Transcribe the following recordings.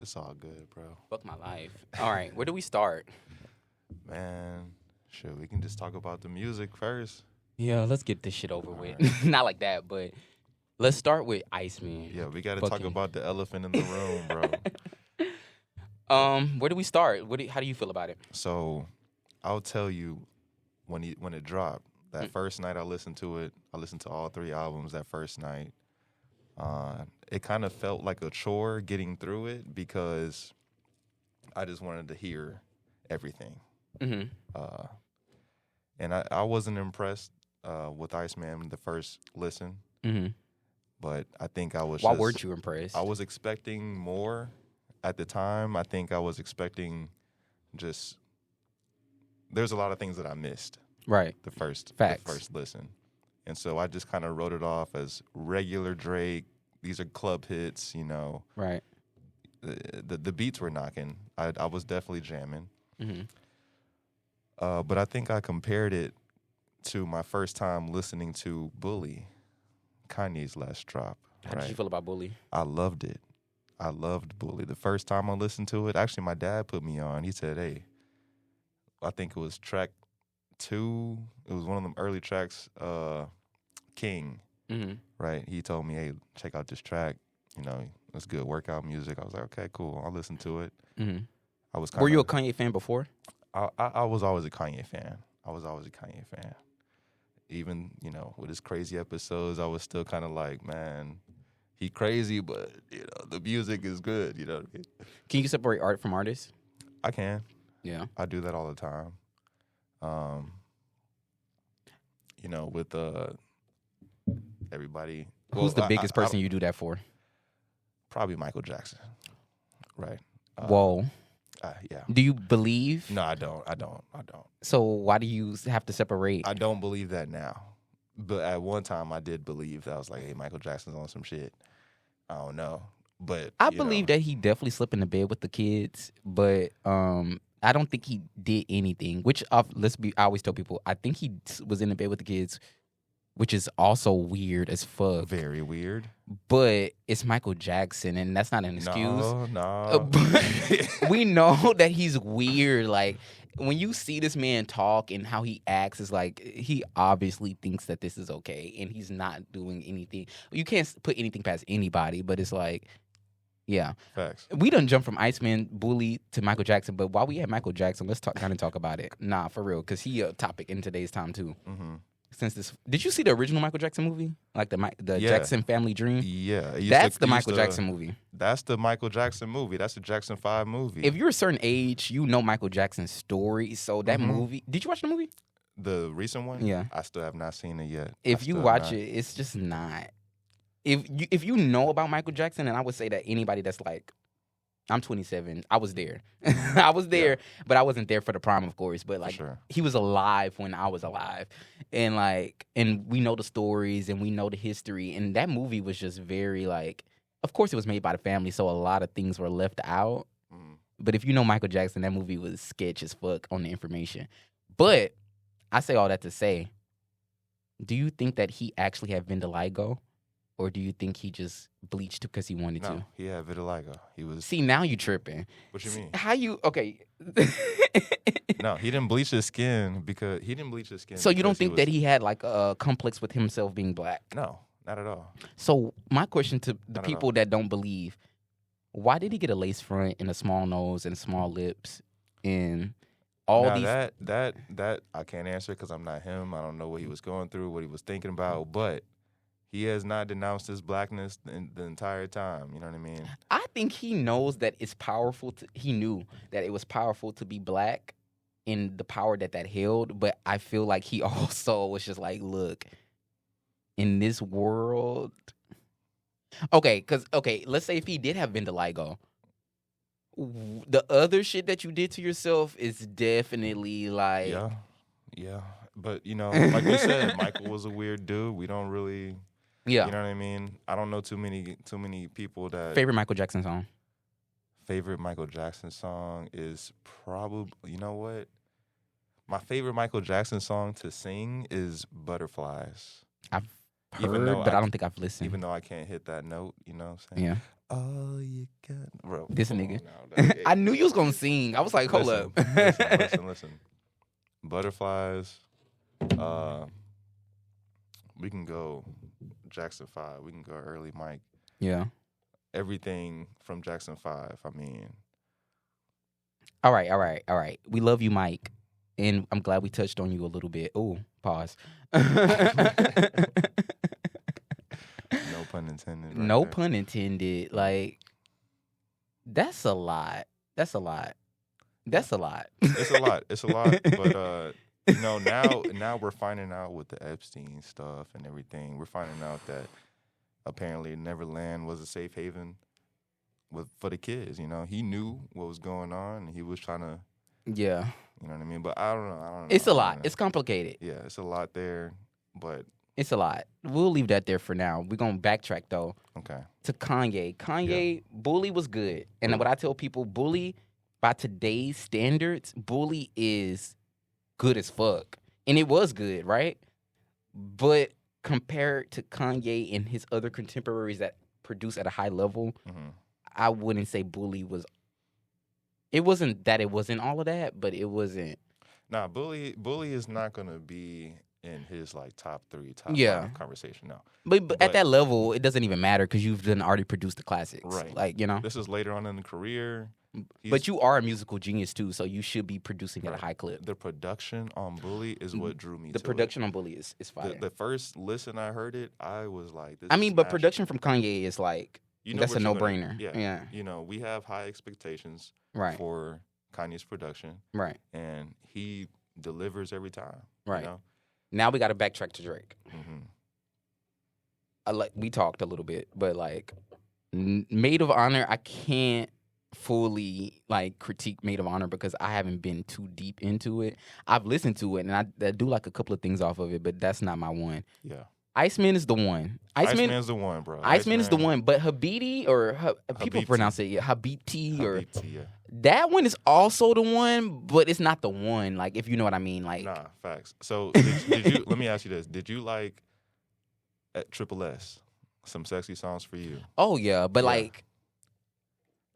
It's all good, bro. Fuck my life. All right, where do we start? Man, sure, we can just talk about the music first. Yeah, let's get this shit over All with. right. Not like that, but let's start with Iceman. Yeah, we got to talk Fucking. about the elephant in the room, bro. Where do we start? How do you feel about it? So, I'll tell you when it dropped. That Mm. first night I listened to it. I listened to all three albums that first night. It kind of felt like a chore getting through it because I just wanted to hear everything. Mm-hmm. Uh, and I wasn't impressed with Iceman the first listen, Mm-hmm. but I think I was Why just, weren't you impressed? I was expecting more at the time. I think I was expecting just there's a lot of things that I missed right. the first Facts. listen. And so I just kind of wrote it off as regular Drake. These are club hits, you know. Right. The beats were knocking. I was definitely jamming. Mm-hmm. But I think I compared it to my first time listening to Bully, Kanye's last drop. How did you feel about Bully? I loved it. I loved Bully. The first time I listened to it, actually my dad put me on. He said, hey, I think it was track 2. It was one of them early tracks, King, Mm-hmm. right? He told me, hey, check out this track. You know, it's good workout music. I was like, okay, cool. I'll listen to it. Mm-hmm. I was kind Were of. you a Kanye fan before? I was always a Kanye fan. Even, you know, with his crazy episodes, I was still kind of like, man, he crazy, but, you know, the music is good, you know what I mean? Can you separate art from artists? I can. Yeah. I do that all the time. You know, with everybody. Who's the biggest I person you do that for? probably Michael Jackson, right? Whoa. Yeah. Do you believe? No, I don't. So why do you have to separate? I don't believe that now. But at one time, I did believe that. I was like, hey, Michael Jackson's on some shit. I don't know. But I believe that he definitely slept in the bed with the kids, but I don't think he did anything. Which I always tell people, I think he was in the bed with the kids, which is also weird as fuck. Very weird. But it's Michael Jackson, and that's not an excuse. No. But we know that he's weird. Like when you see this man talk and how he acts, is like he obviously thinks that this is okay, and he's not doing anything. You can't put anything past anybody, but it's like. Yeah, Facts. we done jump from Iceman, Bully to Michael Jackson, but while we had Michael Jackson, let's kind of talk about it. Nah, for real, because he a topic in today's time too. Mm-hmm. Since this, did you see the original Michael Jackson movie, like the Yeah. Jackson Family Dream? Yeah. That's the Michael Jackson movie. That's the Michael Jackson movie. That's the Jackson 5 movie. If you're a certain age, you know Michael Jackson's story. So that Mhm. movie, did you watch the movie? The recent one? Yeah. I still have not seen it yet. If you watch it, it's just not. If you know about Michael Jackson, and I would say that anybody that's like. I'm 27. I was there. I was there, but I wasn't there for the prime, of course. But like, sure. he was alive when I was alive, and we know the stories and we know the history. And that movie was just very like, of course, it was made by the family, so a lot of things were left out. Mm. But if you know Michael Jackson, that movie was sketch as fuck on the information. But I say all that to say, do you think that he actually had vitiligo? Or do you think he just bleached because he wanted No, to? he had vitiligo. He was. See, now you tripping. What you mean? How you okay? No, he didn't bleach his skin because he didn't bleach his skin. So you don't because think that he had like a complex with himself being black? No, not at all. So my question to the Not at people that don't believe, why did he get a lace front and a small nose and small lips and all Now, these? that I can't answer because I'm not him. I don't know what he was going through, what he was thinking about, but he has not denounced his blackness the entire time. You know what I mean? I think he knows that it's powerful. He knew that it was powerful to be black and the power that held. But I feel like he also was just like, look, in this world. Okay, let's say if he did have vitiligo, the other shit that you did to yourself is definitely like. Yeah. But, you know, like we said, Michael was a weird dude. We don't really. Yeah. You know what I mean? I don't know too many people that. Favorite Michael Jackson song? Favorite Michael Jackson song is probably, you know what? My favorite Michael Jackson song to sing is Butterflies. Even though heard, but I don't think I've listened. even though I can't hit that note, you know what I'm saying? Yeah, Oh, you got bro. this come nigga. on now, I knew you was gonna sing. I was like, hold listen, up. listen. Butterflies. We can go Jackson 5. We can go early Mike. Yeah. Everything from Jackson 5. I mean, All right. We love you, Mike, and I'm glad we touched on you a little bit. Oh, pause. no pun intended. Right No there. pun intended. Like, that's a lot. That's a lot. That's a lot. It's a lot. It's a lot. But you know, now we're finding out with the Epstein stuff and everything. We're finding out that apparently Neverland was a safe haven for the kids. You know, he knew what was going on, and he was trying to. Yeah. You know what I mean? But I don't know. It's a I lot. don't know. It's complicated. Yeah, it's a lot there. But It's a lot. We'll leave that there for now. We're going to backtrack, though, okay. to Kanye. Kanye, Bully was good. And what I tell people, Bully, by today's standards, Bully is good as fuck. And it was good, right? But compared to Kanye and his other contemporaries that produce at a high level, I wouldn't say Bully was. It wasn't that it wasn't all of that, but it wasn't. Nah, Bully is not gonna be in his like top 3, top Yeah. 5 conversation. No. But at that level, it doesn't even matter because you've done already produced the classics. Right. Like, you know. This is later on in the career. But you are a musical genius too, so you should be producing at a high clip. The production on Bully is what drew me The to production on Bully is fire. The first listen I heard it, I was like, this I is mean, but smash. production from Kanye is like, You know that's a what you're gonna- no-brainer. Yeah. You know, we have high expectations Right. for Kanye's production, Right. and he delivers every time. Right. You know? Now we got to backtrack to Drake. Mm-hmm. We talked a little bit, but like Maid of Honor, I can't fully like critique Maid of Honor because I haven't been too deep into it. I've listened to it and I do like a couple of things off of it, but that's not my one. Yeah. Iceman is the one. Iceman's the one, bro. Iceman is the one, but Habiti or people Habibti. pronounce it Habiti or Habibti, yeah. that one is also the one, but it's not the one. Like if you know what I mean, like Nah, facts. So did you? Let me ask you this: did you like at Triple S some sexy songs for you? oh yeah, but Yeah. like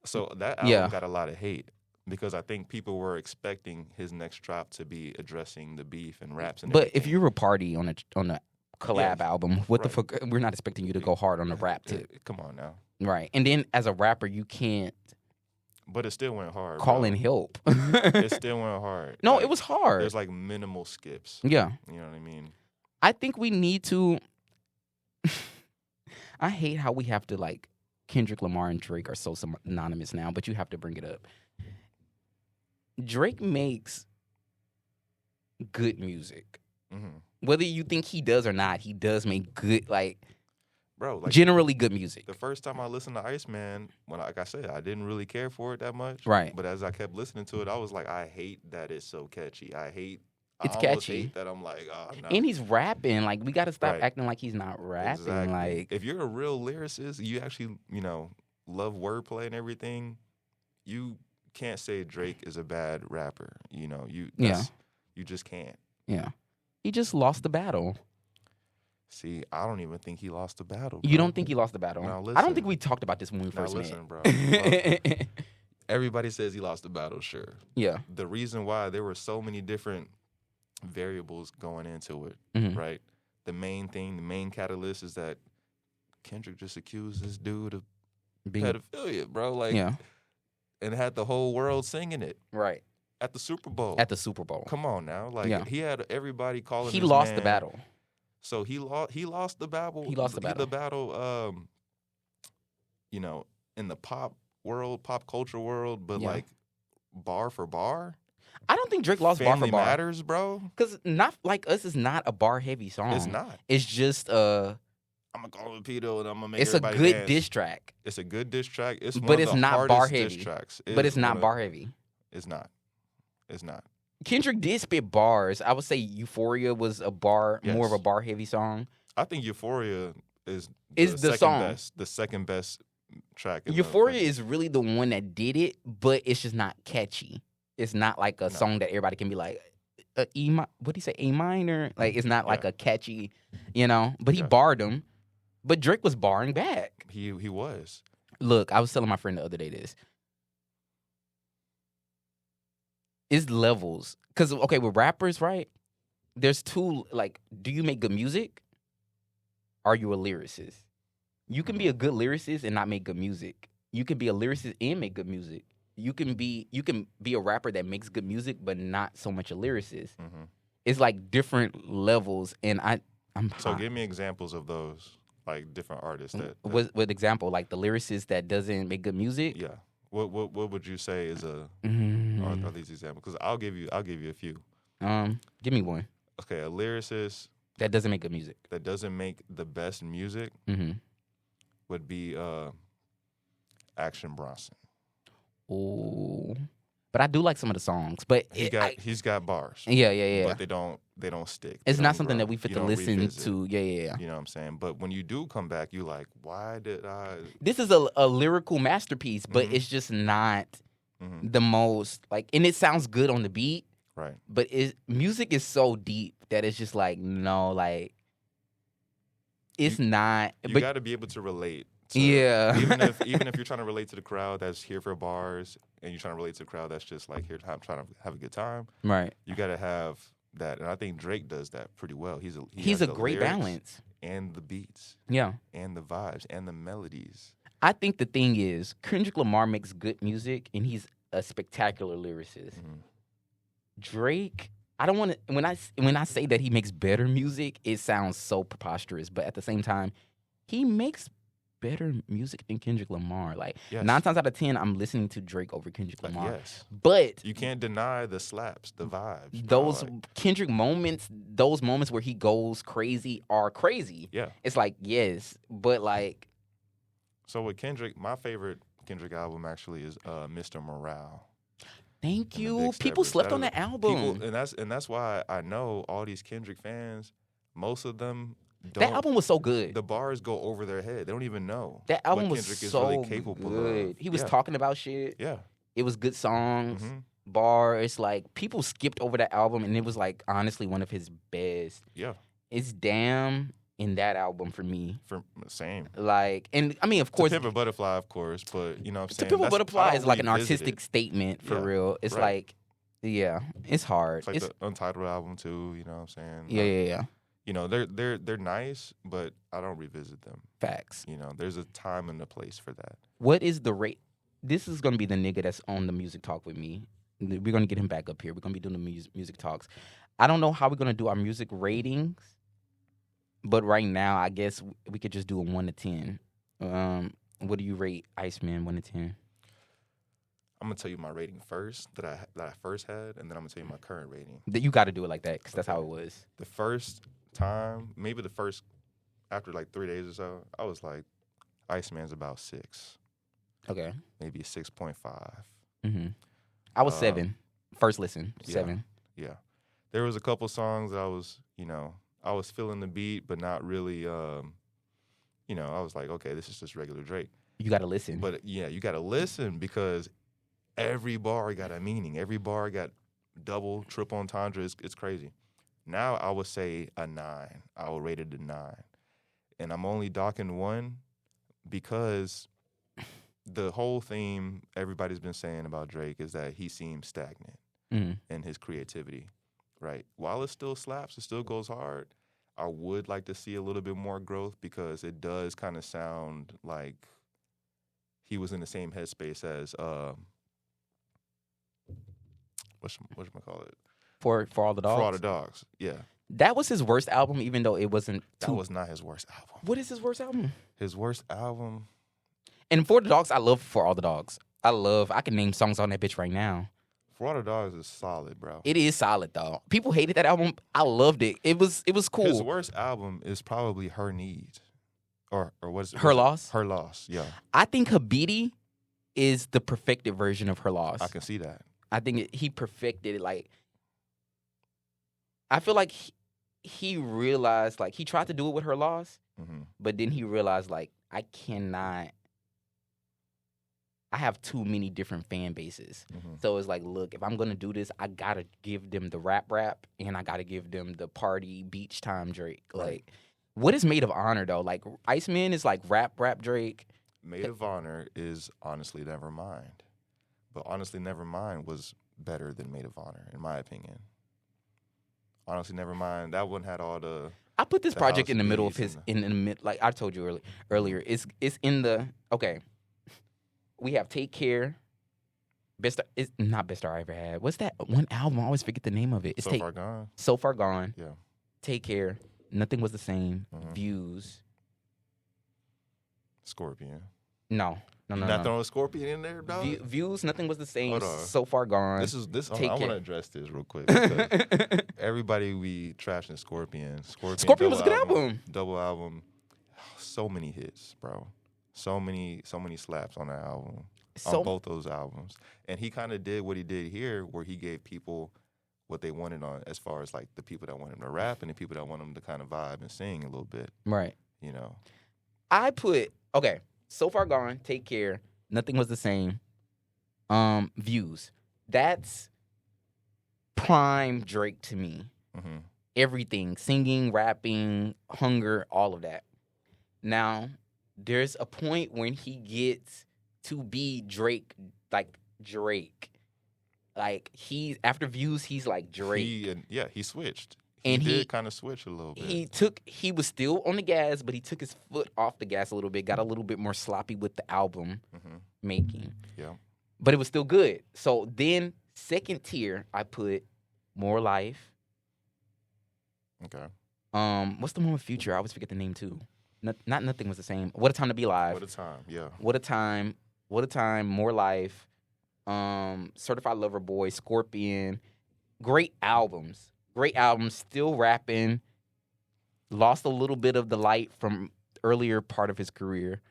So that album Yeah. got a lot of hate because I think people were expecting his next drop to be addressing the beef and raps and but if everything. you're a party on a collab album, what the right. fuck? We're not expecting you to go hard on the rap tip, Come on now. right? And then as a rapper, you can't But it still went hard. call bro. in help. It still went hard. No, Like, it was hard. There's like minimal skips. Yeah, You know what I mean? I think we need to. I hate how we have to like Kendrick Lamar and Drake are so synonymous now, but you have to bring it up. Drake makes good music. Mm-hmm. Whether you think he does or not, he does make good, like Bro, like generally good music. the first time I listened to Iceman, like I said, I didn't really care for it that much. Right. But as I kept listening to it, I was like, I hate that it's so catchy. It's I almost catchy. hate that I'm like, oh no. And he's rapping. Like we got to stop Right. acting like he's not rapping. Exactly. Like if you're a real lyricist, you actually, love wordplay and everything, you can't say Drake is a bad rapper. You just can't. yeah, he just lost the battle. See, I don't even think he lost the battle. You bro. don't think he lost the battle? Now, I don't listen. think we talked about this when we Now first listen, bro. met. Everybody says he lost the battle, sure. yeah. The reason why there were so many different variables going into it, Mhm. right? The main catalyst is that Kendrick just accused this dude of Being pedophilia, bro. Like, yeah. and had the whole world singing it Right. at the Super Bowl. At the Super Bowl. Come on now, like Yeah. he had everybody calling. He this lost the man- battle. So he lost. He lost the battle. He lost the battle. The battle. In the pop culture world, but Yeah. like bar for bar. I don't think Drake lost Family bar for bar. Matters, bro. Because Not Like Us is not a bar heavy song. It's not. It's just I'm gonna call him Pedo and I'm gonna make it's a everybody good dance. diss track. It's a good diss track. It's But one it's of the not hardest bar diss heavy. tracks. But it's not one of- bar heavy. It's not. It's not. Kendrick did spit bars. I would say Euphoria was a bar, more of a Yes. bar heavy song. I think Euphoria is Is the second song. best. The second best track. in the Euphoria franchise. is really the one that did it, but it's just not catchy. It's not like a song that everybody can be like, what do you say, A minor? Like it's not like Yeah. a catchy, but he Yeah. barred him. But Drake was barring back. He was. Look, I was telling my friend the other day this. It's levels. Because, okay, with rappers, right? There's two, like, do you make good music? Are you a lyricist? You can be a good lyricist and not make good music. You can be a lyricist and make good music. You can be a rapper that makes good music, but not so much a lyricist. Mm-hmm. It's like different levels, and I'm So hot. give me examples of those, like different artists that. What example? Like the lyricist that doesn't make good music? Yeah. What would you say is are these examples? Because I'll give you a few. Give me one Okay, a lyricist that doesn't make good music. that doesn't make the best music would be Action Bronson. Ooh. But I do like some of the songs. But He's got bars. Yeah. But they don't stick. It's They not don't something grow. that we fit You to don't listen revisit. to. Yeah. You know what I'm saying? But when you do come back, you like, why did I? This is a lyrical masterpiece, but it's just not the most like, and it sounds good on the beat. Right. But music is so deep that it's just like, no, like it's not. You got to be able to relate. Yeah. even if you're trying to relate to the crowd that's here for bars, and you're trying to relate to the crowd that's just like here trying to have a good time. Right. You got to have that, and I think Drake does that pretty well. He's a great balance. And the beats. Yeah. And the vibes and the melodies. I think the thing is Kendrick Lamar makes good music, and he's a spectacular lyricist. Drake, I don't want to. When I say that he makes better music, it sounds so preposterous. But at the same time, he makes better music than Kendrick Lamar. Like 9 times out of 10, I'm listening to Drake over Kendrick Lamar. Yes. But you can't deny the slaps, the vibes. Those Kendrick moments, those moments where he goes crazy are crazy. Yeah. It's like, yes, but like. So with Kendrick, my favorite Kendrick album actually is Mr. Morale. Thank you. People slept on that album. And that's why I know all these Kendrick fans, most of them don't. That album was so good. The bars go over their head. They don't even know. That album what was Kendrick so is really capable good. of. He was talking about shit. Yeah. It was good songs, bars. Like, people skipped over that album, and it was, like, honestly one of his best. Yeah. It's Damn in that album for me. Same. Like, and I mean, of course. To Pimp a Butterfly, of course, but you know what I'm saying? To Pimp a Butterfly is like an artistic statement for real. It's like, yeah, it's hard. It's like the Untitled album too, you know what I'm saying? Yeah. You know, they're nice, but I don't revisit them. Facts. You know, there's a time and a place for that. What is the rate? This is gonna be the nigga that's on the music talk with me. We're gonna get him back up here. We're gonna be doing the music talks. I don't know how we're gonna do our music ratings, but right now, I guess we could just do a 1 to 10. What do you rate Iceman 1 to 10? I'm gonna tell you my rating first that I first had, and then I'm gonna tell you my current rating. You got to do it like that because that's how it was. The first time, maybe the first after like 3 days or so, I was like, Iceman's about 6. Okay. Maybe 6.5. I was 7. First listen, 7. Yeah. There was a couple songs that I was, I was feeling the beat, but not really. I was like, okay, this is just regular Drake. You got to listen. But yeah, you got to listen because every bar got a meaning. Every bar got double, triple entendre. It's crazy. Now I would say a 9. I would rate it a 9. And I'm only docking 1 because the whole theme everybody's been saying about Drake is that he seems stagnant in his creativity, right? While it still slaps, it still goes hard, I would like to see a little bit more growth because it does kind of sound like he was in the same headspace as whatchamacallit? For All the Dogs? For All the Dogs, yeah. That was his worst album, even though it wasn't That was not his worst album. What is his worst album? His worst album? And For the Dogs, I love For All the Dogs. I can name songs on that bitch right now. For All the Dogs is solid, bro. It is solid, though. People hated that album. I loved it. It was cool. His worst album is probably Her Need. Or what is it? Her Loss? Her Loss, yeah. I think Habiti is the perfected version of Her Loss. I can see that. I think he perfected it. Like, I feel like he realized, like, he tried to do it with Her Loss, but then he realized, like, I I have too many different fan bases. Mhm. So it's like, look, if I'm gonna do this, I gotta give them the rap, and I gotta give them the party beach time Drake. Right. Like, what is Maid of Honor though? Like, Iceman is like rap Drake. Maid of Honor is Honestly Nevermind. But Honestly Nevermind was better than Maid of Honor, in my opinion. Honestly Nevermind, that one had all the I put this The project house in the middle of beats his in the mid. Like I told you earlier, it's in the okay. We have Take Care. Best it's not best I ever had. What's that one album? I always forget the name of it. It's So Far Gone. So Far Gone. Yeah. Take Care. Nothing Was the Same. Mhm. Views. Scorpion. No. You not throwing a Scorpion in there, dog? Views. Nothing Was the Same. Hold on. So Far Gone. This. Take I want Care. to address this real quick. Because everybody we trashing Scorpion. Scorpion was a good album. Double album. So many hits, bro. So many slaps on that album. So On both those albums. And he kind of did what he did here, where he gave people what they wanted on, as far as like the people that want him to rap and the people that want him to kind of vibe and sing a little bit. right. You know. I put okay. So Far Gone. Take Care. Nothing Was the Same. Views. That's prime Drake to me. Mm-hmm. Everything, singing, rapping, hunger, all of that. Now, there's a point when he gets to be Drake, like Drake. Like he after Views, he's like Drake. He switched. And He he- did kind of switch a little bit. He was still on the gas, but he took his foot off the gas a little bit, got a little bit more sloppy with the album Mm-hmm. making. Yeah. But it was still good. So then second tier, I put More Life. Okay. What's the one with Future? I always forget the name too. Not Nothing Was the Same. What a Time to Be Alive. What a time. Yeah. What a Time. What a Time. More Life. Certified Lover Boy. Scorpion. Great albums. Great albums. Still rapping. Lost a little bit of the light from earlier part of his career,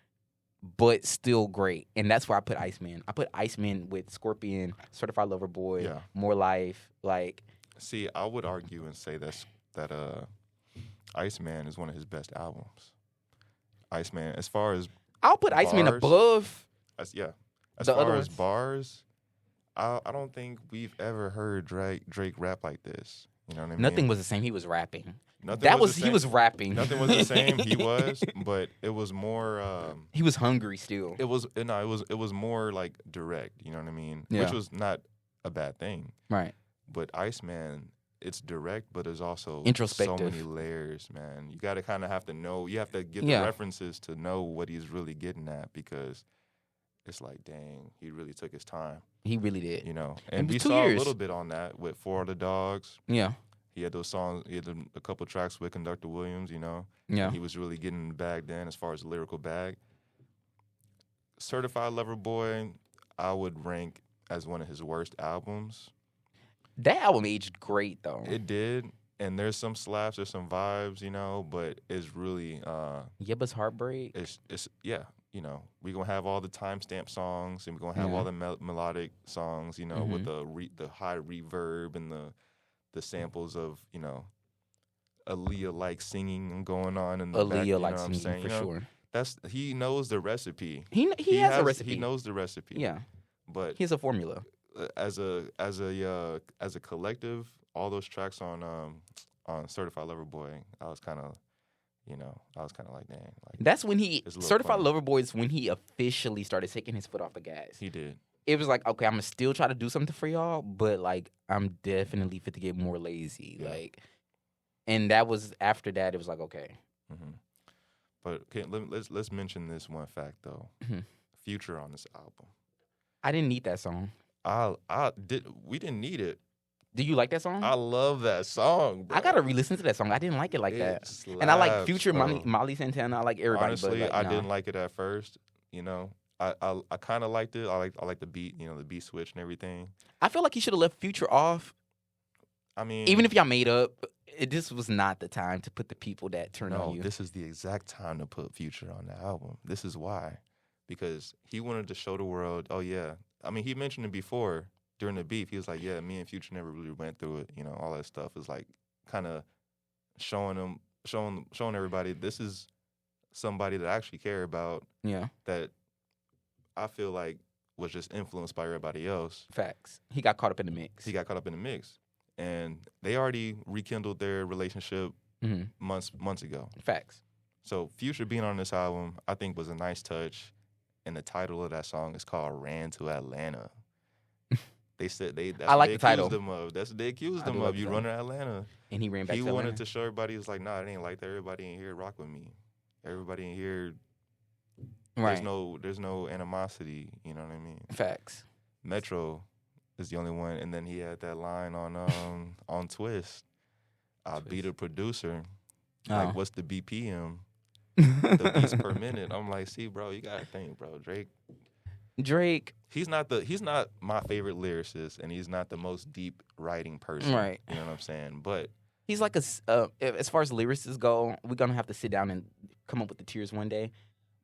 but still great. And that's where I put Iceman. I put Iceman with Scorpion, Certified Lover Boy, Yeah. More Life. Like, See, I would argue and say that Iceman is one of his best albums. Iceman, as far as I'll put Iceman Bars. above. as The other far as ones. bars, I don't think we've ever heard Drake rap like this. You know what I mean? Nothing Was the Same. He was rapping. Nothing That was the he same. was rapping. Nothing was the same. He was, but it was more. He was hungry still. It was more like direct. You know what I mean? Yeah. Which was not a bad thing. Right. But Iceman, it's direct, but there's also so Introspective. many layers, man. You got to kind of have to know. You have to get Yeah. the references to know what he's really getting at, because it's like, dang, he really took his time, He really did. you know. It And was we 2 saw years. a little bit on that with Four of the Dogs. Yeah. He had those songs. He had a couple tracks with Conductor Williams, you know. Yeah. He was really getting the bag then, as far as the lyrical bag. Certified Lover Boy, I would rank as one of his worst albums. That album aged great though. It did, and there's some slaps, there's some vibes, you know, but it's really, Yebba's Heartbreak. it's yeah, you know, we gonna have all the timestamp songs, and we're gonna have Yeah. all the melodic songs, you know, with Mm-hmm. the high reverb and the samples of, you know, Aaliyah-like singing going on in the back, Aaliyah you know like what I'm singing saying? for You know, sure. he knows the recipe. He has a recipe. He knows the recipe. Yeah. But He has a formula. as a collective, all those tracks on Certified Lover Boy, I was kind of like, dang, like That's when he It's a little Certified funny. Lover Boy is when he officially started taking his foot off the gas. he did. It was like, okay, I'm gonna still try to do something for y'all, but like I'm definitely fit to get more lazy. Yeah. Like, and that was after that. It was like, okay, Hmm. But okay, let's mention this one fact though. Mhm. Future on this album, I didn't need that song. we didn't need it. Do you like that song? I love that song, bro. I gotta re-listen to that song. I didn't like it like that. It And I like slaps, Future, bro. Molly Santana. I like everybody. Honestly, but like, I nah. didn't like it at first. You know, I kind of liked it. I like the beat. You know, the beat switch and everything. I feel like he should have left Future off. I mean, Even if y'all made up, this was not the time to put the people that turn no, on you. this is the exact time to put Future on the album. This is why, because he wanted to show the world. Oh yeah, I mean, he mentioned it before during the beef. He was like, yeah, me and Future never really went through it. You know, all that stuff is like kind of showing everybody this is somebody that I actually care about. Yeah. That I feel like was just influenced by everybody else. Facts. He got caught up in the mix. He got caught up in the mix, and they already rekindled their relationship months ago. Facts. So Future being on this album, I think, was a nice touch. And the title of that song is called "Ran to Atlanta." They said that's I like what the they title. accused them of. That's what they accused I them do of. like the You title. run to Atlanta. And he ran back He to wanted Atlanta. to show everybody. It's like, nah, it ain't like that. Everybody in here rock with me. Everybody in here. Right. There's no animosity. You know what I mean? Facts. Metro is the only one, and then he had that line on on Twist. I'll be the producer. Like, what's the BPM? The beats per minute. I'm like, see, bro, you gotta think, bro. Drake. He's not my favorite lyricist, and he's not the most deep writing person. Right. You know what I'm saying? But he's like as far as lyricists go, we're gonna have to sit down and come up with the tiers one day.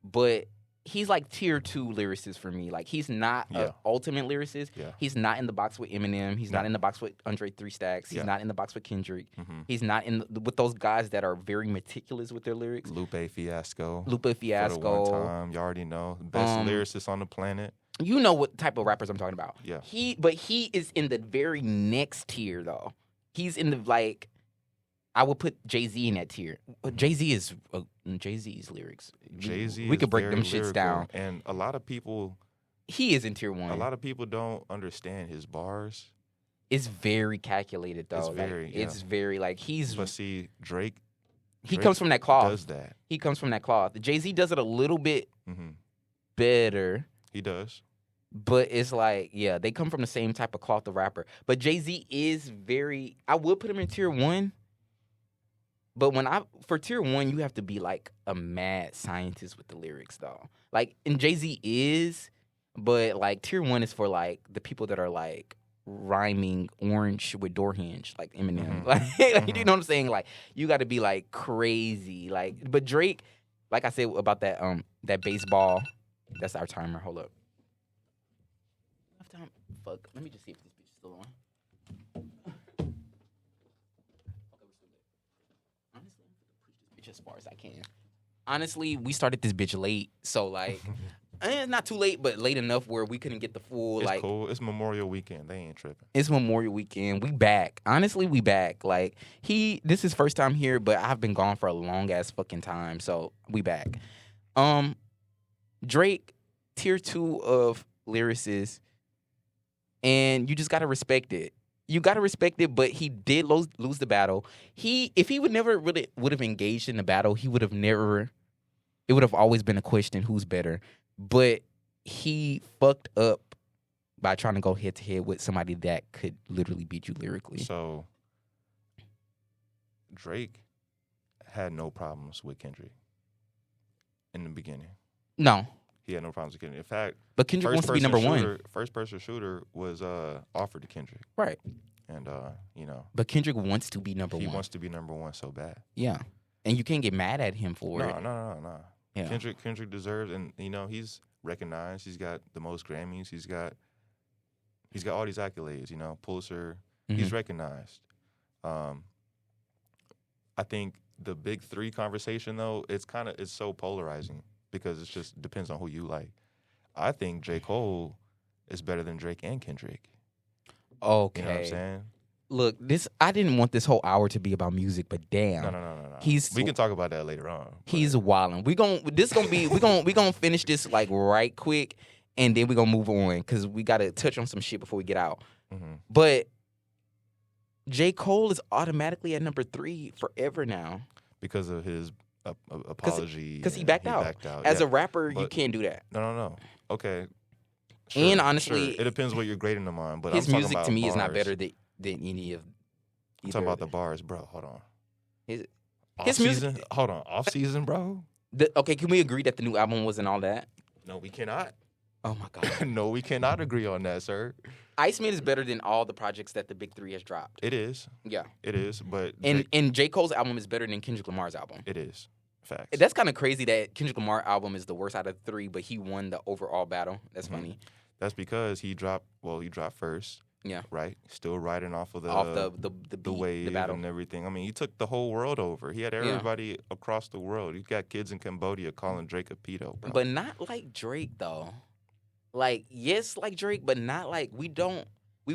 But he's like tier 2 lyricist for me. Like, he's not an ultimate lyricist. Yeah. He's not in the box with Eminem. He's not in the box with Andre 3 Stacks. He's not in the box with Kendrick. He's not with those guys that are very meticulous with their lyrics. Lupe Fiasco. For the one time, you already know. Best lyricist on the planet. You know what type of rappers I'm talking about. Yeah. But he is in the very next tier, though. He's in the, like, I would put Jay-Z in that tier. Jay-Z's lyrics. Jay-Z we is could break very them shits lyrical, down. and a lot of people. He is in tier 1. A lot of people don't understand his bars. It's very calculated, though. It's very like he's. But see, Drake. He comes from that cloth. Does that? He comes from that cloth. Jay-Z does it a little bit better. He does. But it's like, yeah, they come from the same type of cloth of rapper. But Jay-Z is very. I would put him in tier 1. But for tier 1, you have to be like a mad scientist with the lyrics, though. Like, and Jay-Z is, but like tier 1 is for like the people that are like rhyming orange with door hinge, like Eminem. Like, you know what I'm saying? Like, you got to be like crazy. Like, but Drake, like I said about that baseball. That's our timer. Hold up. Enough time. Fuck. Let me just see if this bitch is still on. As far as I can. Honestly, we started this bitch late, so like, not too late, but late enough where we couldn't get the full. It's like, cool. It's Memorial Weekend. They ain't tripping. It's Memorial Weekend. We back. Honestly, we back. Like, this is first time here, but I've been gone for a long ass fucking time, so we back. Drake, tier 2 of lyricists, and you just gotta respect it. You gotta respect it, but he did lose the battle. If he would never really would have engaged in the battle, he would have never. It would have always been a question: who's better? But he fucked up by trying to go head to head with somebody that could literally beat you lyrically. So Drake had no problems with Kendrick in the beginning. No, he had no problems with Kendrick. In fact, but Kendrick wants to be number one. First person shooter was offered to Kendrick, right? And you know, but Kendrick wants to be number one. He wants to be number one so bad. Yeah, and you can't get mad at him for it. No. Yeah. Kendrick deserves, and you know, he's recognized. He's got the most Grammys. He's got all these accolades. You know, Pulitzer. He's recognized. I think the big three conversation though, it's so polarizing because it just depends on who you like. I think J. Cole is better than Drake and Kendrick. Okay. You know what I'm saying? Look, I didn't want this whole hour to be about music, but damn. No. We can talk about that later on. He's wilding. We gonna finish this like right quick, and then we gonna move on because we gotta touch on some shit before we get out. But J. Cole is automatically at number 3 forever now because of his apology. Because he backed out. As a rapper, you can't do that. No. Okay. Sure, and honestly, it depends what you're grading them on. But his I'm music to me bars. is not better than any of. I'm talking about the bars, bro. Hold on. His music. Hold on. Off season, bro. Okay, can we agree that the new album wasn't all that? No, we cannot. Oh my god. No, we cannot agree on that, sir. Iceman is better than all the projects that the Big 3 has dropped. It is. Yeah. It is, but and J. Cole's album is better than Kendrick Lamar's album. It is. Facts. That's kind of crazy that Kendrick Lamar album is the worst out of the 3, but he won the overall battle. That's funny. That's because he dropped first. Yeah. Right? Still riding off of the beat, wave the battle and everything. I mean, he took the whole world over. He had everybody across the world. You got kids in Cambodia calling Drake a pedo, bro. But not like Drake, though. like, yes, like Drake, but not like we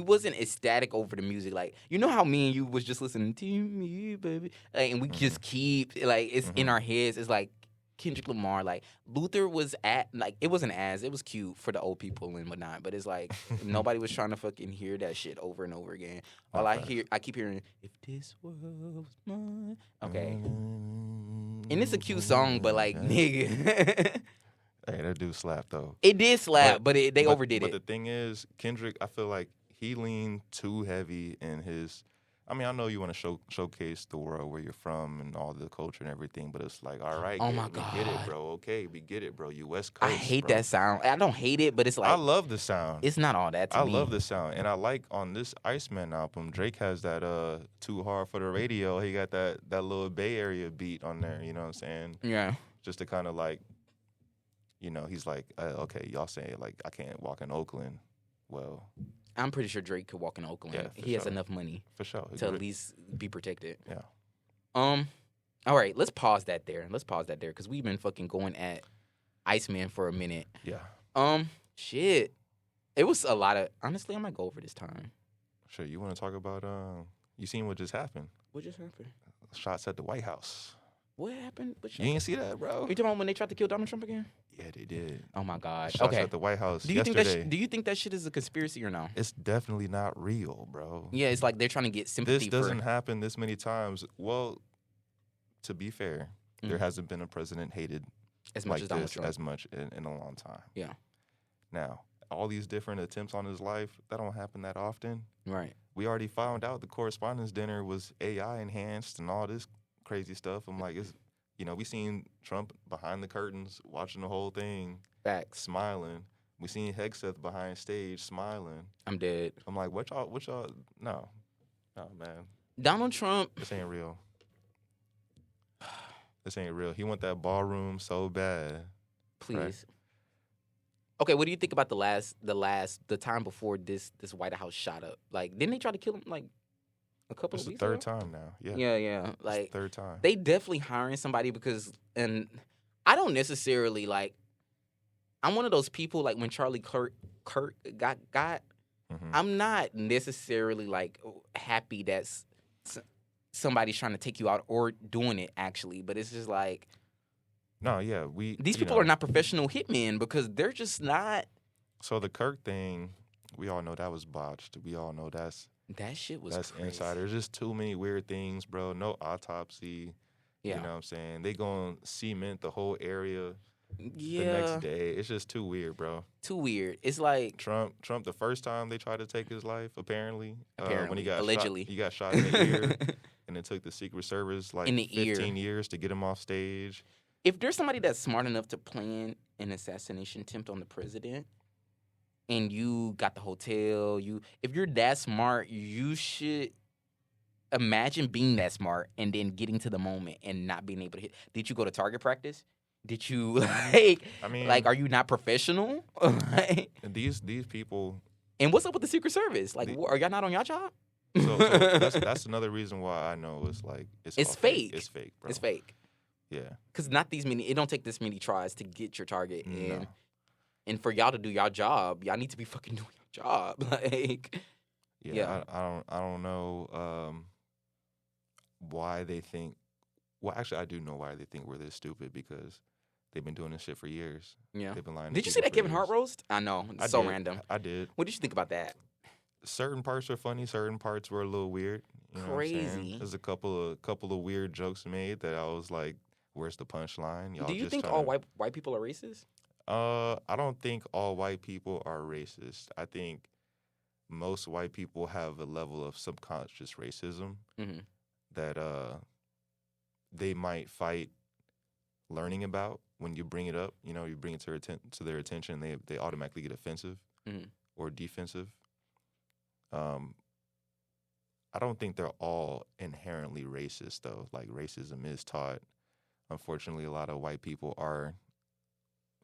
wasn't ecstatic over the music. Like, you know how me and you was just listening to me, baby, like, and we just keep like it's in our heads. It's like Kendrick Lamar, like Luther was at like it wasn't as it was cute for the old people and whatnot, but it's like nobody was trying to fucking hear that shit over and over again. All I keep hearing, if this world was mine. Okay, and it's a cute song, but like nigga. Hey, that dude slapped though. It did slap, but they overdid but it. the thing is, Kendrick, I feel like he leaned too heavy in his. I mean, I know you want to showcase the world where you're from and all the culture and everything, but it's like, all right, Oh we my get it, God. bro. Okay, we get it, bro. You West Coast. I hate bro. that sound. I don't hate it, but it's like I love the sound. it's not all that to I me. love the sound, and I like on this Iceman album, Drake has that "Too Hard for the Radio." He got that little Bay Area beat on there. You know what I'm saying? Yeah. Just to kind of like. You know, he's like, okay, y'all say like I can't walk in Oakland. Well, I'm pretty sure Drake could walk in Oakland. Yeah, he has sure. enough money for sure. to at least be protected. Yeah. All right, let's pause that there. Because we've been fucking going at Iceman for a minute. Yeah. Shit. It was a lot of. Honestly, I might go over this time. Sure. You want to talk about? You seen what just happened? What just happened? Shots at the White House. What happened? You ain't see that, bro? You talking about when they tried to kill Donald Trump again? Yeah, they did. Oh my God. Shots Okay. at the White House Do you yesterday. think that shit is a conspiracy or no? It's definitely not real, bro. Yeah, it's like they're trying to get sympathy. This doesn't happen this many times. Well, to be fair, there hasn't been a president hated as much like as Donald this Trump. as much in a long time. Yeah. Now, all these different attempts on his life, that don't happen that often. Right. We already found out the correspondence dinner was AI enhanced and all this crazy stuff. I'm like, we seen Trump behind the curtains watching the whole thing, Facts. smiling. We seen Hegseth behind stage smiling. I'm dead. I'm like, what y'all? No, man, Donald Trump. this ain't real. This ain't real. He want that ballroom so bad. Please. Right? Okay, what do you think about the time before this White House shot up? Like, didn't they try to kill him like a couple It's of the weeks third ago? time now. Yeah. Yeah. It's Like, the third time. they definitely hiring somebody because, and I don't necessarily like. I'm one of those people like when Charlie Kirk got. Mhm. I'm not necessarily like happy that somebody's trying to take you out or doing it actually, but it's just like No, yeah, these people are not professional hitmen because they're just not. So the Kirk thing, we all know that was botched. We all know that shit was that's crazy. inside. There's just too many weird things, bro. No autopsy. Yeah. You know what I'm saying? They gonna cement the whole area Yeah. the next day. It's just too weird, bro. Too weird. It's like Trump, the first time they tried to take his life, apparently when he got allegedly. shot, he got shot in the ear, and it took the Secret Service like In the 15 years to get him off stage. If there's somebody that's smart enough to plan an assassination attempt on the president, and you got the hotel, if you're that smart, you should imagine being that smart and then getting to the moment and not being able to hit. Did you go to target practice? Did you I mean, are you not professional? Like, these people. and what's up with the Secret Service? Like, are y'all not on y'all job? So that's another reason why I know it's like it's all fake. It's fake, bro. It's fake. Yeah. Because it don't take this many tries to get your target. No. And for y'all to do y'all job, y'all need to be fucking doing your job. Like, Yeah. I don't know why they think. Well, actually, I do know why they think we're this stupid because they've been doing this shit for years. yeah. They've been lying. Did to you see people that for Kevin Hart years. roast? I know. It's I so did. random. I did. What did you think about that? Certain parts are funny. Certain parts were a little weird. You know what I'm saying? Crazy. There's a couple of weird jokes made that I was like, "Where's the punchline?" Y'all Do you just think tryna- all white people are racist? I don't think all white people are racist. I think most white people have a level of subconscious racism Mhm. that they might fight learning about when you bring it up. You know, you bring it to their attention, they automatically get offensive Mhm. or defensive. I don't think they're all inherently racist though. Like racism is taught. Unfortunately, a lot of white people are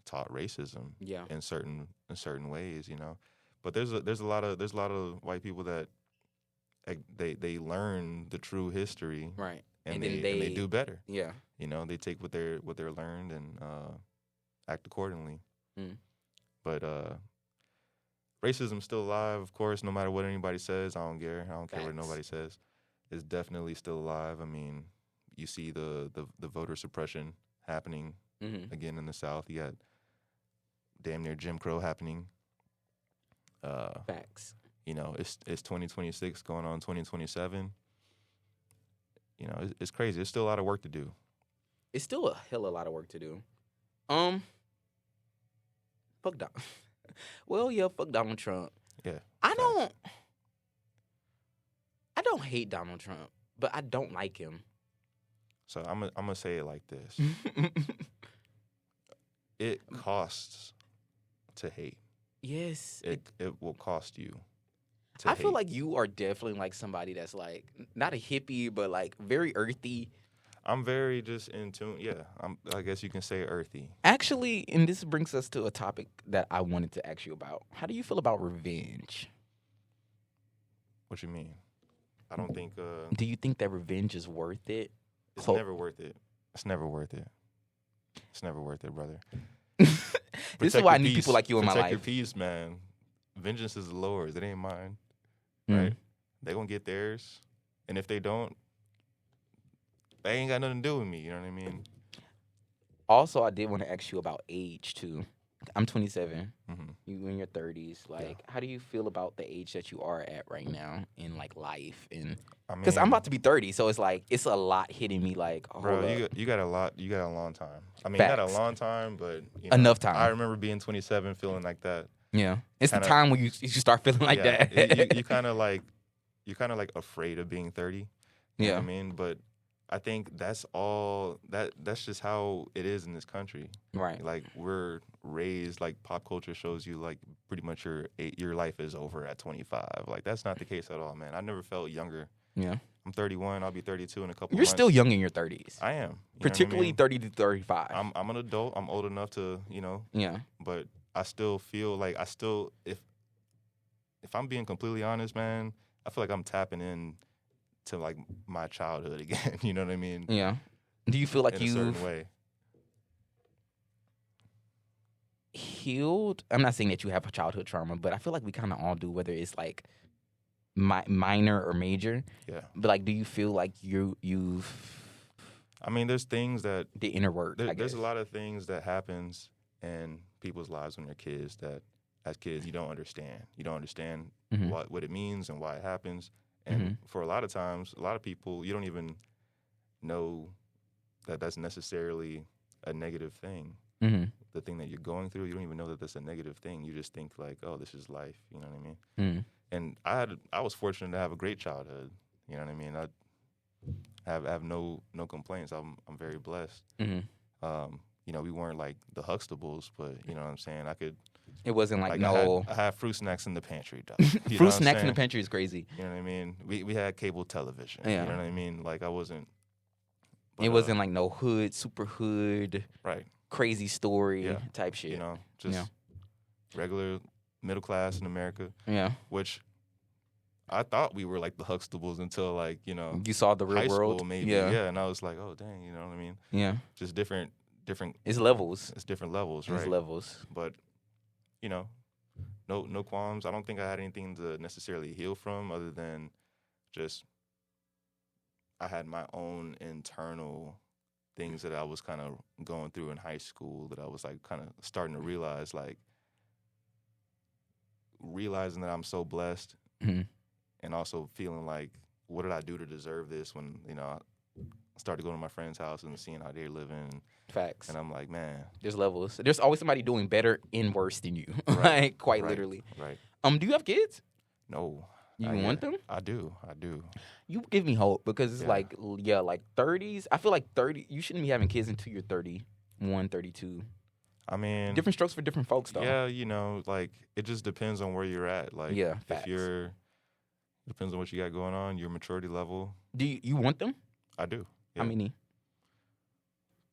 taught racism Yeah. in certain ways, you know. But there's a lot of white people that they learn the true history, Right. and then they do better. Yeah. You know, they take what they're learned and act accordingly. Mm. But racism's still alive, of course, no matter what anybody says. I don't care. I don't care what Facts. nobody says. It's definitely still alive. I mean, you see the voter suppression happening Mm-hmm. again in the South. You got damn near Jim Crow happening. Facts. You know, it's 2026 going on 2027. You know, it's crazy. There's still a lot of work to do. It's still a hell of a lot of work to do. Fuck Donald. Well, yeah, fuck Donald Trump. Yeah. I facts. don't hate Donald Trump, but I don't like him. So I'm gonna say it like this. It costs to hate. Yes. It will cost you to I hate. feel like you are definitely like somebody that's like not a hippie, but like very earthy. I'm very just in tune. Yeah, I guess you can say earthy. Actually, and this brings us to a topic that I wanted to ask you about. How do you feel about revenge? What you mean? I don't think Do you think that revenge is worth it? it's Clo- never worth it. It's never worth it. It's never worth it, brother. This is Protect why I your need peace. people like you in my Protect your life. peace, man. Vengeance is the Lord's. It ain't mine. Mm. Right? They gonna get theirs, and if they don't, they ain't got nothing to do with me. You know what I mean? Also, I did want to ask you about age too. I'm 27. Mm-hmm. You in your 30s. Like, how do you feel about the age that you are at right now in like life? And I mean, because I'm about to be 30, so it's like it's a lot hitting me. Like, hold bro, up. you got a lot. You got a long time. I mean, not a Facts. long time, but you know, Enough time. I remember being 27, feeling like that. Yeah, it's Kinda- the time when you start feeling like yeah, that. you kind of like you're kind of like afraid of being 30. You know Yeah. what I mean, but I think that's all that's just how it is in this country. Right. Like we're raised, like pop culture shows you like pretty much your life is over at 25. Like that's not the case at all, man. I never felt younger. Yeah. I'm 31. I'll be 32 in a couple You're months. still young in your 30s. I am. You know what I Particularly mean? 30 to 35. I'm an adult. I'm old enough to, yeah. but I still feel like if I'm being completely honest, man, I feel like I'm tapping in to like my childhood again. You know what I mean? Yeah. Do you feel like in a you've certain way. healed? I'm not saying that you have a childhood trauma, but I feel like we kind of all do, whether it's like minor or major. Yeah. But like, do you feel like you've I mean, there's things that the inner work? I there's guess. a lot of things that happens in people's lives when they're kids that as kids you don't understand. You don't understand Mhm. what it means and why it happens. And for a lot of times, a lot of people, you don't even know that that's necessarily a negative thing. Mm-hmm. The thing that you're going through, you don't even know that that's a negative thing. You just think like, oh, this is life. You know what I mean? Mm-hmm. And I was fortunate to have a great childhood. You know what I mean? I have no complaints. I'm very blessed. Mm-hmm. You know, we weren't like the Huxtables, but you know what I'm saying? I could It wasn't like I no had fruit snacks in the pantry. Dog. You know fruit what I'm snacks in the saying? pantry is crazy. You know what I mean? We had cable television. Yeah. You know what I mean? Like I wasn't. It wasn't like no hood, super hood, right. crazy story Yeah. type shit. You know, just Yeah. regular middle class in America, Yeah. which I thought we were like the Huxtables until like, you know, You saw the real high world. school maybe. Yeah. Yeah. And I was like, oh dang, you know what I mean? Yeah. Just different It's levels. it's different levels, It's right? levels. But, you know, no qualms. I don't think I had anything to necessarily heal from other than just I had my own internal things that I was kind of going through in high school that I was like kind of starting to realize, like realizing that I'm so blessed Mhm. and also feeling like, what did I do to deserve this when, you know, I started going to my friend's house and seeing how they're living. Facts. And I'm like, man. There's levels. There's always somebody doing better and worse than you. Right. like quite Right. literally. Right. Do you have kids? No. You not want yet. them? I do. You give me hope because it's Yeah. like 30s. I feel like 30 you shouldn't be having kids until you're 31, 32. I mean, Different strokes for different folks though. yeah, you know, like it just depends on where you're at. Like, Yeah, if facts. depends on what you got going on, your maturity level. Do you want them? I do. How Yeah. many?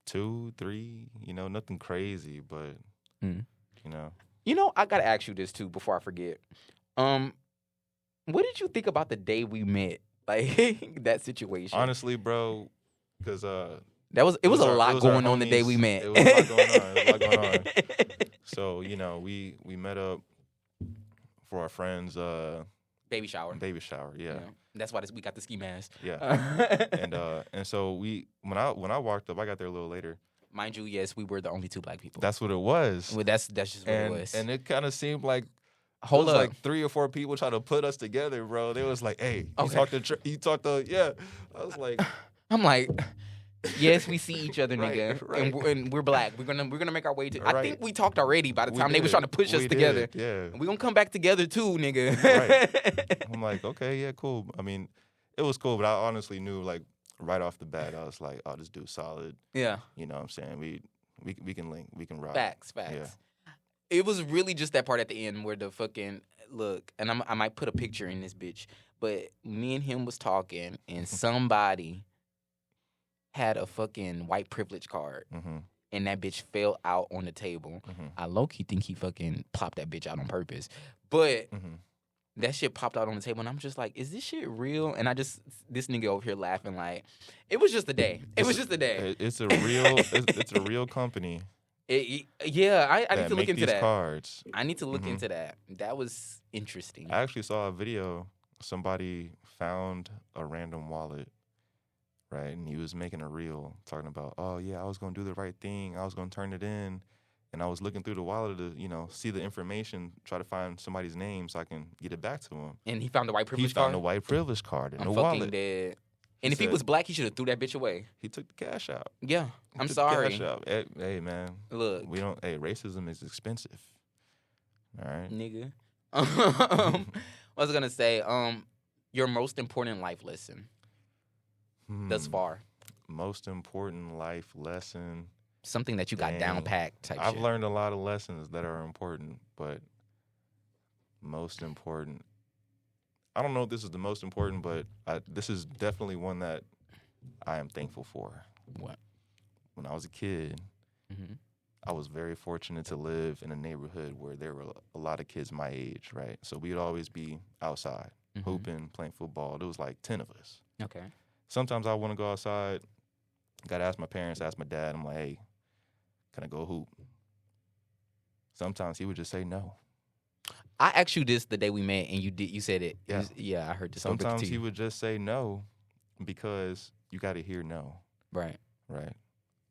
2, 3, you know, nothing crazy, but Mm. you know, You know, I gotta ask you this too before I forget. What did you think about the day we met? Like that situation. honestly, bro, because It was a our- lot it was our going on the day homies. we met. It was a lot going on. So you know, we met up for our friends' baby shower. baby shower. Yeah. That's why we got the ski mask. Yeah. and so when I walked up, I got there a little later. Mind you, yes, we were the only 2 black people. That's what it was. Well, that's just what it was. And it kind of seemed like Hold it was up. like 3 or 4 people trying to put us together, bro. They was like, "Hey, Okay. you talked to yeah." I was like, I'm like, yes, we see each other, Right, nigga, right. And we're black. We're gonna make our way to. I Right. think we talked already by the We time they was did. trying to push us We together. did, yeah. And we gonna come back together too, nigga. Right. I'm like, okay, yeah, cool. I mean, it was cool, but I honestly knew like right off the bat, I was like, oh, this dude's solid. Yeah. You know what I'm saying? We can link, we can rock. Facts. Yeah. It was really just that part at the end where the fucking look, and I might put a picture in this bitch, but me and him was talking, and somebody had a fucking white privilege card, Mm-hmm. and that bitch fell out on the table. Mm-hmm. I low-key think he fucking popped that bitch out on purpose, but Mm-hmm. that shit popped out on the table, and I'm just like, is this shit real? And this nigga over here laughing like, it was just a day. It was just a day. It's a real, it's a real company. I need that to look make into these that. cards. I need to look Mhm. into that. That was interesting. I actually saw a video. Somebody found a random wallet, right? And he was making a reel talking about, oh, yeah, I was going to do the right thing. I was going to turn it in. And I was looking through the wallet to, see the information, try to find somebody's name so I can get it back to him. And he found the white He privilege found card. the white privilege card in I'm the fucking wallet. dead. He And if he said- was black, he should have threw that bitch away. He took the cash out. Yeah, He I'm took the sorry. cash out. Hey, man. Look, Racism is expensive. All right. nigga. I was gonna say, your most important life lesson thus Hmm. far. Most important life lesson. Something that you got Dang. down packed type I've shit. learned a lot of lessons that are important, but most important. I don't know if this is the most important, but this is definitely one that I am thankful for. What? When I was a kid, Mm-hmm. I was very fortunate to live in a neighborhood where there were a lot of kids my age, right? So we'd always be outside, Mm-hmm. hooping, playing football. There was like 10 of us. Okay. Sometimes I want to go outside. Got to ask my parents, ask my dad. I'm like, hey, can I go hoop? Sometimes he would just say no. I asked you this the day we met, and you said it. Yeah. Yeah, I heard this. I'll bring it Sometimes to he you. would just say no because you got to hear no, Right. right?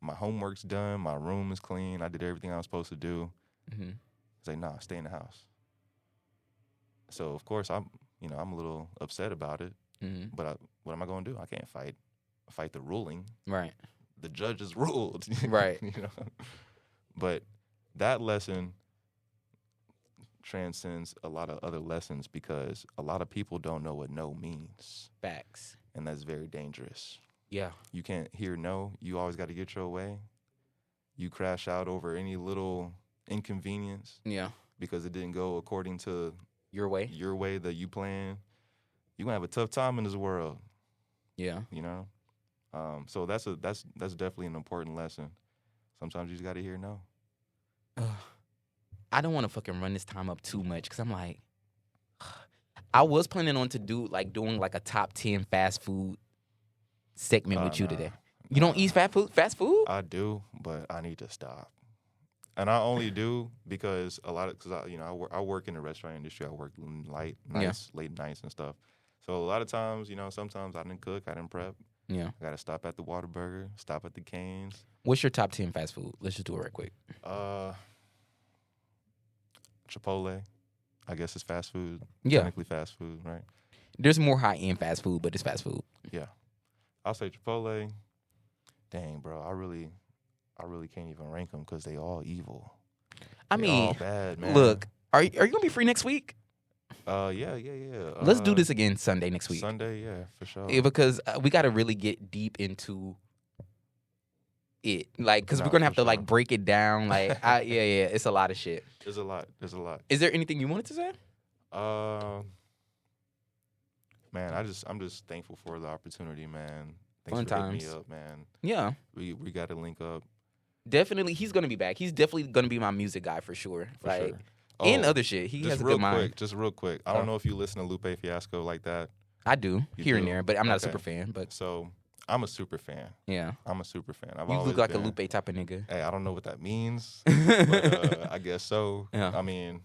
My homework's done. My room is clean. I did everything I was supposed to do. Mm-hmm. Say, nah, stay in the house. So, of course, I'm a little upset about it. Mm-hmm. But what am I going to do? I can't fight the ruling. Right. The judges ruled. Right. But that lesson transcends a lot of other lessons because a lot of people don't know what no means. Facts. And that's very dangerous. Yeah. You can't hear no. You always got to get your way. You crash out over any little inconvenience Yeah. because it didn't go according to Your way. your way that you planned. You're going to have a tough time in this world, Yeah. So that's definitely an important lesson. Sometimes you just got to hear no. I don't want to fucking run this time up too much because I'm like, I was planning on doing like a top 10 fast food segment with you Nah. today. You don't eat fast food? I do, but I need to stop. And I only do because I work in the restaurant industry. I work late nights and stuff. So a lot of times, sometimes I didn't cook, I didn't prep. Yeah. I got to stop at the Whataburger, stop at the Cane's. What's your top 10 fast food? Let's just do it right quick. Chipotle, I guess it's fast food. Yeah. Technically fast food, right? There's more high-end fast food, but it's fast food. Yeah. I'll say Chipotle. Dang, bro, I really can't even rank them because they all evil. I They mean, all bad, man. look, are you going to be free next week? Yeah. Let's do this again Sunday next week. Sunday, yeah, for sure. Yeah, because we got to really get deep into it. Like, because we're Nah, going to have for to, like, sure. break it down. Like, it's a lot of shit. There's a lot. Is there anything you wanted to say? Man, I'm just thankful for the opportunity, man. Fun Thanks for hitting times. me up, man. Yeah. We got to link up Definitely, he's going to be back. He's definitely going to be my music guy for sure. for Like, sure. and Oh, other shit. He just has a real good mind. quick, just real quick. I don't know if you listen to Lupe Fiasco like that. I do, You here and do? there, but I'm not a Okay. super fan. But So I'm a super fan. yeah, I'm a super fan. I've you always look like been. a Lupe type of nigga. Hey, I don't know what that means, but I guess so. Yeah. I mean,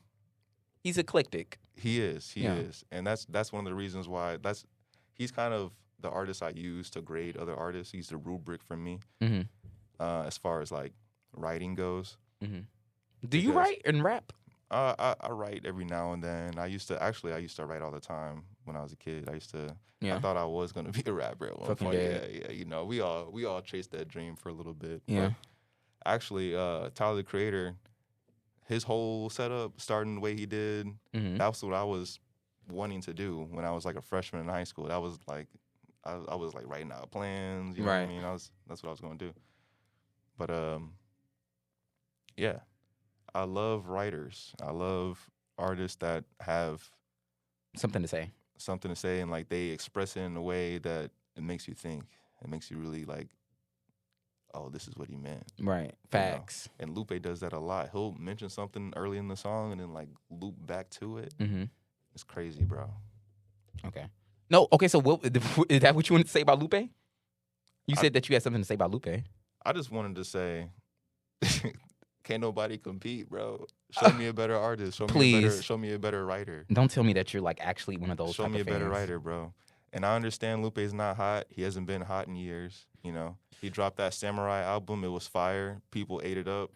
He's eclectic. He is. He Yeah. is. And that's one of the reasons why he's kind of the artist I use to grade other artists. He's the rubric for me Mm-hmm. as far as like writing goes. Mm-hmm. Do you Because write and rap? I write every now and then. I used to write all the time when I was a kid. Yeah. I thought I was gonna be a rapper at one Fucking point. dead. Yeah. You know, we all chased that dream for a little bit. Yeah. But actually, Tyler the Creator, his whole setup, starting the way he did, Mm-hmm. that's what I was wanting to do when I was like a freshman in high school. That was like, I was like writing out plans. You know what I Right. mean? That's what I was gonna do. But yeah, I love writers. I love artists that have Something to say. something to say and like they express it in a way that it makes you think. It makes you really like, oh, this is what he meant. Right. Facts. And Lupe does that a lot. He'll mention something early in the song and then like loop back to it. Mm-hmm. It's crazy, bro. Okay. No. Okay. So, what is that? What you wanted to say about Lupe? You said that you had something to say about Lupe. I just wanted to say, can't nobody compete, bro. Show me a better artist. Please. Show me a better writer. Don't tell me that you're like actually one of those. Show type me a of better fans. writer, bro. And I understand Lupe's not hot. He hasn't been hot in years. You know, he dropped that Samurai album. It was fire. People ate it up.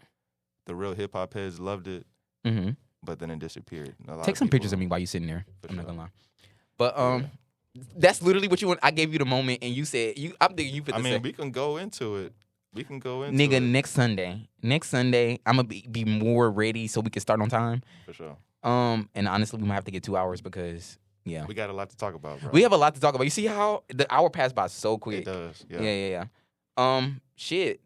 The real hip hop heads loved it. Mm-hmm. But then it disappeared. Take some pictures of me while you're sitting there. For I'm not sure. gonna lie. But that's literally what you want. I gave you the moment, and you said I'm thinking you. I mean, we can go into it. Nigga, it. next Sunday, I'm gonna be more ready so we can start on time. For sure. And honestly, we might have to get 2 hours because We got a lot to talk about, bro. we have a lot to talk about. You see how the hour passed by so quick. It does. Yeah. Yeah. Shit.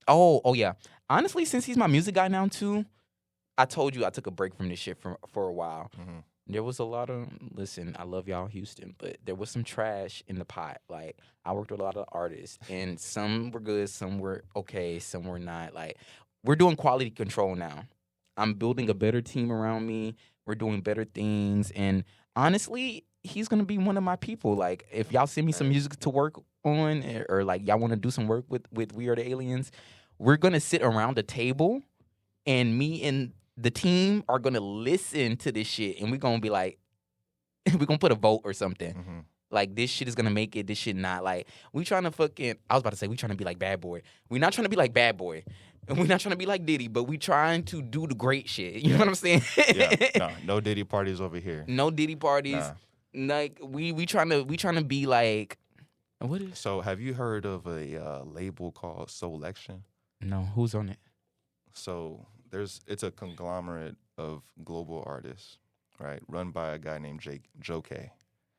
Oh yeah. Honestly, since he's my music guy now too, I told you I took a break from this shit for a while. Mm-hmm. There was a lot of listen. I love y'all, Houston, but there was some trash in the pot. Like I worked with a lot of artists, and some were good, some were okay, some were not. Like we're doing quality control now. I'm building a better team around me. We're doing better things, and honestly, he's gonna be one of my people. Like if y'all send me some music to work on, or like y'all want to do some work with We Are the Aliens, we're gonna sit around the table, and me and the team are gonna listen to this shit, and we're gonna be like, we're gonna put a vote or something. Mm-hmm. Like this shit is gonna make it. This shit not. Like we trying to fucking. I was about to say we trying to be like Bad Boy. We're not trying to be like Bad Boy, and we're not trying to be like Diddy. But we trying to do the great shit. You know what I'm saying? Yeah. No Diddy parties over here. No Diddy parties. Nah. Like we trying to be like. What is? So have you heard of a label called Soulection? No, who's on it? So it's a conglomerate of global artists, right? Run by a guy named Joe K.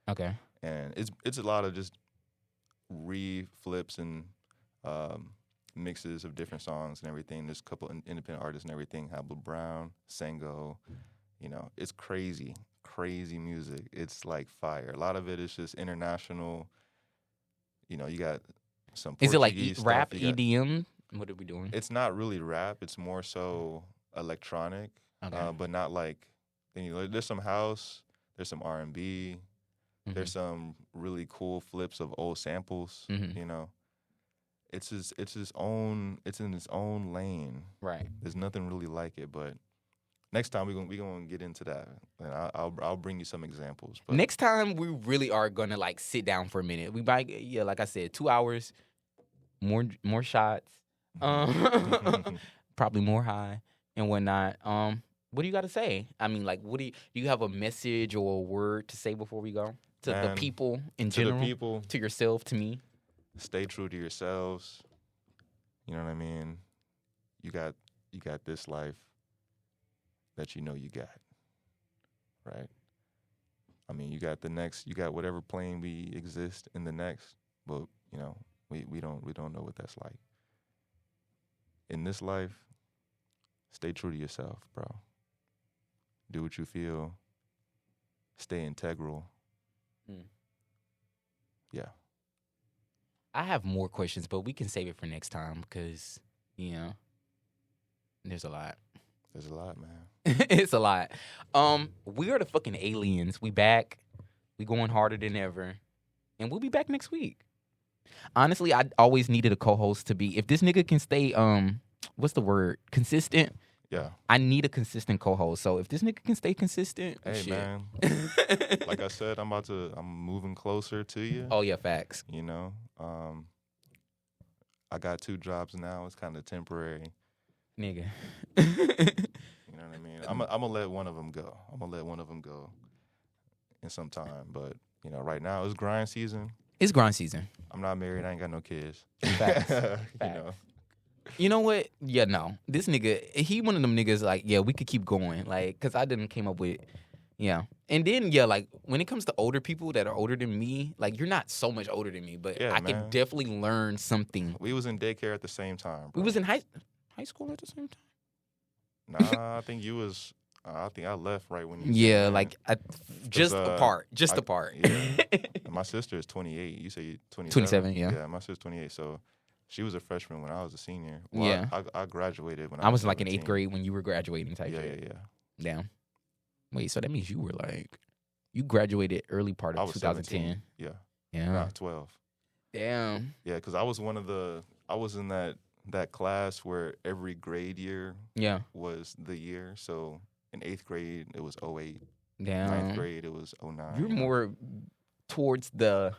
Okay. And it's a lot of just reflips and mixes of different songs and everything. There's a couple independent artists and everything. Habla Brown, Sango, you know, it's crazy music. It's like fire. A lot of it is just international. You know, you got some Is it like Portuguese stuff, rap, you got- EDM? What are we doing? It's not really rap. It's more so electronic, Okay. but not like. There's some house. There's some R&B. There's some really cool flips of old samples. Mhm. You know, it's in its own lane. Right. There's nothing really like it. But next time we gonna get into that, and I'll bring you some examples. But Next time we really are gonna like sit down for a minute. We might, yeah, like I said, 2 hours, more shots, probably more high and whatnot. What do you got to say? I mean, like, do you have a message or a word to say before we go to the Man, people in to general, the people, to yourself, to me? stay true to yourselves. You know what I mean? You got this life that you know you got, right? I mean, you got whatever plane we exist in the next, but you know, we don't know what that's like. In this life, stay true to yourself, bro. Do what you feel. Stay integral. Yeah. I have more questions, but we can save it for next time because, you know, there's a lot. There's a lot, man. It's a lot. We are the fucking aliens. We back. We going harder than ever. And we'll be back next week. Honestly, I always needed a co-host to be, if this nigga can stay, what's the word? Consistent. Yeah. I need a consistent co-host. So if this nigga can stay consistent, Hey shit. man, like I said, I'm moving closer to you. Oh yeah, facts. You know, I got 2 jobs now. It's kind of temporary. Nigga. You know what I mean? I'm gonna let one of them go. I'm gonna let one of them go in some time. But you know, right now it's grind season. It's grind season. I'm not married. I ain't got no kids. Facts. You know. You know what? Yeah, no. This nigga, he one of them niggas like, yeah, we could keep going. Like, cause I didn't came up with, yeah. And then, yeah, like when it comes to older people that are older than me, like you're not so much older than me, but Yeah, I man. could definitely learn something. We was in daycare at the same time. Bro. We was in high school at the same time. Nah, I think you was. I think I left right when you. Yeah, like just uh, apart, just I- apart. Yeah. And my sister is 28. You say you 27? 27, yeah. Yeah, my sister's 28. So she was a freshman when I was a senior. Well, Yeah. I graduated when I was like in 17. 8th grade when you were graduating type Yeah, shit. yeah, yeah. Damn. Wait, so that means you were like, you graduated early part I of was 2010. 17. Yeah. Yeah. Nah, 12. Damn. Yeah, because I was I was in that class where every grade year Yeah. was the year. So in 8th grade, it was 08. Damn. 9th grade, it was 09. You're you know? more towards the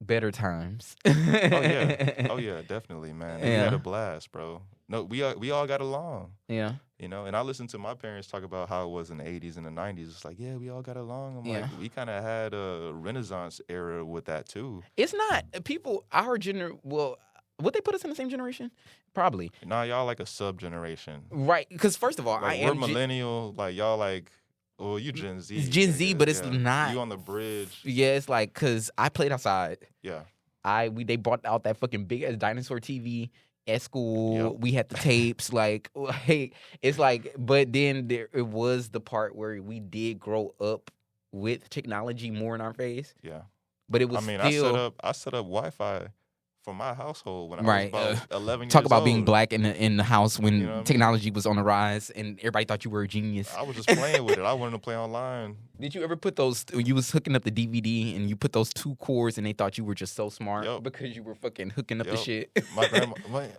better times. Oh yeah. Oh yeah, definitely, man. We had Yeah. a blast, bro. No, we all got along. Yeah. You know, and I listened to my parents talk about how it was in the 80s and the 90s. It's like, yeah, we all got along. I'm Yeah. like, we kind of had a Renaissance era with that too. It's not people our well, would they put us in the same generation? Probably. Nah, y'all like a sub generation. Right. Because first of all, Like, I we're am millennial. Like y'all like, well, you Gen Z. It's Gen Z, nigga. but it's Yeah. not. You on the bridge. Yeah, it's like because I played outside. Yeah. They brought out that fucking big ass dinosaur TV at school. Yep. We had the tapes. Like it's like, but then it was the part where we did grow up with technology more in our face. Yeah. But it was I mean, still I set up Wi-Fi for my household when I Right, was about 11 talk years about old. being black in the house when You know what I mean? technology was on the rise and everybody thought you were a genius. I was just playing with it. I wanted to play online. Did you ever put those? You was hooking up the DVD and you put those 2 cords and they thought you were just so smart Yup. because you were fucking hooking up the Yup. shit. My grandma,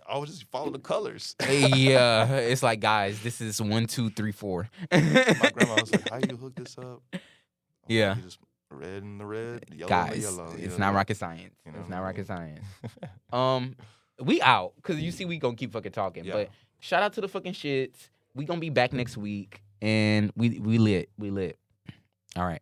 I would just follow the colors. Yeah, it's like guys, this is 1, 2, 3, 4. My grandma was like, "How you hook this up?" I'm like, Yeah. "You just red in the red, yellow in the Guys, yellow." You it's know, not like, rocket science. you know It's what not I rocket mean? science. We out because you see we gonna keep fucking talking. Yeah. But shout out to the fucking shits. We gonna be back next week and we lit. All right.